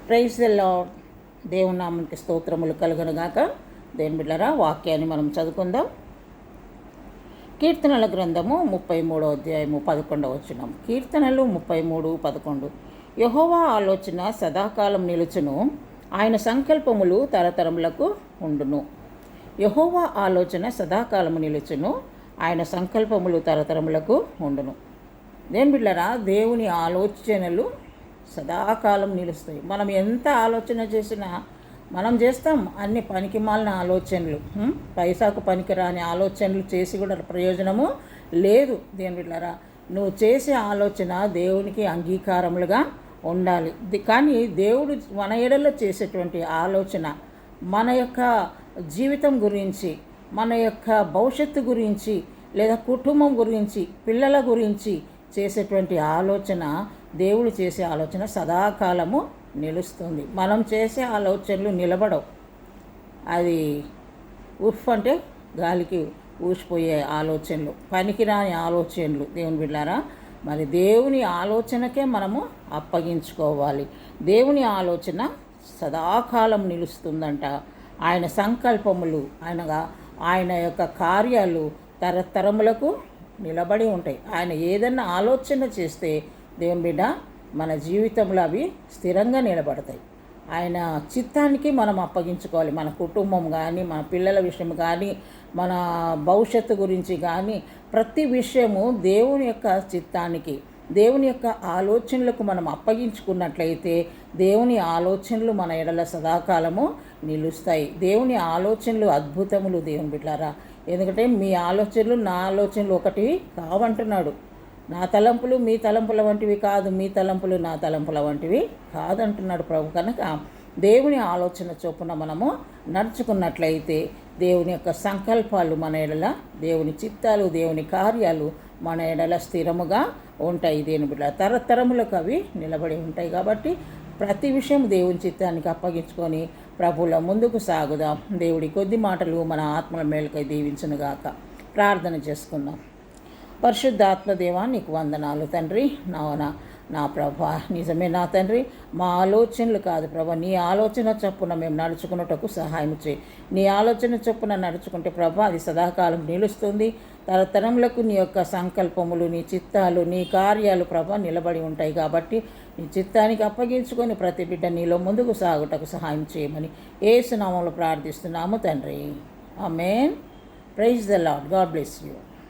Praise the lord. దేవుని నామానికి స్తోత్రములు కలుగునుగాక. దేవుని బిడ్డలారా, వాక్యాన్ని మనం చదువుకుందాం. కీర్తనల గ్రంథము 33వ అధ్యాయము 11వ వచనం. కీర్తనలు 33:11. యెహోవా ఆలోచన సదాకాలం నిలుచును, ఆయన సంకల్పములు తరతరములకు ఉండును. యెహోవా ఆలోచన సదాకాలము నిలుచును, ఆయన సంకల్పములు తరతరములకు ఉండును. దేవుని బిడ్డలారా, దేవుని ఆలోచనలు సదాకాలం నిలుస్తాయి. మనం ఎంత ఆలోచన చేసినా మనం చేస్తాం అన్ని పనికిమాలిన ఆలోచనలు, పైసాకు పనికిరాని ఆలోచనలు చేసి కూడా ప్రయోజనము లేదు. దేవుని బిడ్డలారా, నువ్వు చేసే ఆలోచన దేవునికి అంగీకారములుగా ఉండాలి. కానీ దేవుడు మన ఎడలో చేసేటువంటి ఆలోచన మన యొక్క జీవితం గురించి, మన యొక్క భవిష్యత్తు గురించి, లేదా కుటుంబం గురించి, పిల్లల గురించి చేసేటువంటి ఆలోచన, దేవుడు చేసే ఆలోచన సదాకాలము నిలుస్తుంది. మనం చేసే ఆలోచనలు నిలబడవు. అది ఉఫ్ అంటే గాలికి ఊసిపోయే ఆలోచనలు, పనికిరాని ఆలోచనలు. దేవుని బిడ్డలారా, మరి దేవుని ఆలోచనకే మనము అప్పగించుకోవాలి. దేవుని ఆలోచన సదాకాలం నిలుస్తుందంట. ఆయన సంకల్పములు, ఆయన యొక్క కార్యాలు తరతరములకు నిలబడి ఉంటాయి. ఆయన ఏదన్నా ఆలోచన చేస్తే దేవుని బిడ్డ మన జీవితంలో అవి స్థిరంగా నిలబడతాయి. ఆయన చిత్తానికి మనం అప్పగించుకోవాలి. మన కుటుంబం కానీ, మన పిల్లల విషయం కానీ, మన భవిష్యత్తు గురించి కానీ, ప్రతి విషయము దేవుని యొక్క చిత్తానికి, దేవుని యొక్క ఆలోచనలకు మనం అప్పగించుకున్నట్లయితే దేవుని ఆలోచనలు మన ఎడల సదాకాలము నిలుస్తాయి. దేవుని ఆలోచనలు అద్భుతములు. దేవుని బిడ్డలారా, ఎందుకంటే మీ ఆలోచనలు నా ఆలోచనలు ఒకటి కావంటున్నాడు. నా తలంపులు మీ తలంపుల వంటివి కాదు, మీ తలంపులు నా తలంపుల వంటివి కాదంటున్నాడు ప్రభు. కనుక దేవుని ఆలోచన చొప్పున మనము నడుచుకున్నట్లయితే దేవుని యొక్క సంకల్పాలు మన ఎడల, దేవుని చిత్తాలు, దేవుని కార్యాలు మన ఎడల స్థిరముగా ఉంటాయి. దేవుని బిడ్డ తరతరములకు అవి నిలబడి ఉంటాయి. కాబట్టి ప్రతి విషయం దేవుని చిత్తానికి అప్పగించుకొని ప్రభువుల ముందుకు సాగుదాం. దేవుడి కొద్ది మాటలు మన ఆత్మల మేలుకై దీవించునుగాక. ప్రార్థన చేసుకుందాం. పరిశుద్ధాత్మ దేవా, నీకు వందనాలు తండ్రి. నా ప్రభా, నిజమే నా తండ్రి, మా ఆలోచనలు కాదు ప్రభా, నీ ఆలోచన చొప్పున మేము నడుచుకున్నటకు సహాయం చేయి. నీ ఆలోచన చొప్పున నడుచుకుంటే ప్రభా, అది సదాకాలం నిలుస్తుంది. తరతరములకు నీ యొక్క సంకల్పములు, నీ చిత్తాలు, నీ కార్యాలు ప్రభా నిలబడి ఉంటాయి. కాబట్టి నీ చిత్తానికి అప్పగించుకొని ప్రతి బిడ్డ నీలో ముందుకు సాగుటకు సహాయం చేయమని యేసు నామములో ప్రార్థిస్తున్నాము తండ్రి. Amen. Praise the Lord. God bless you.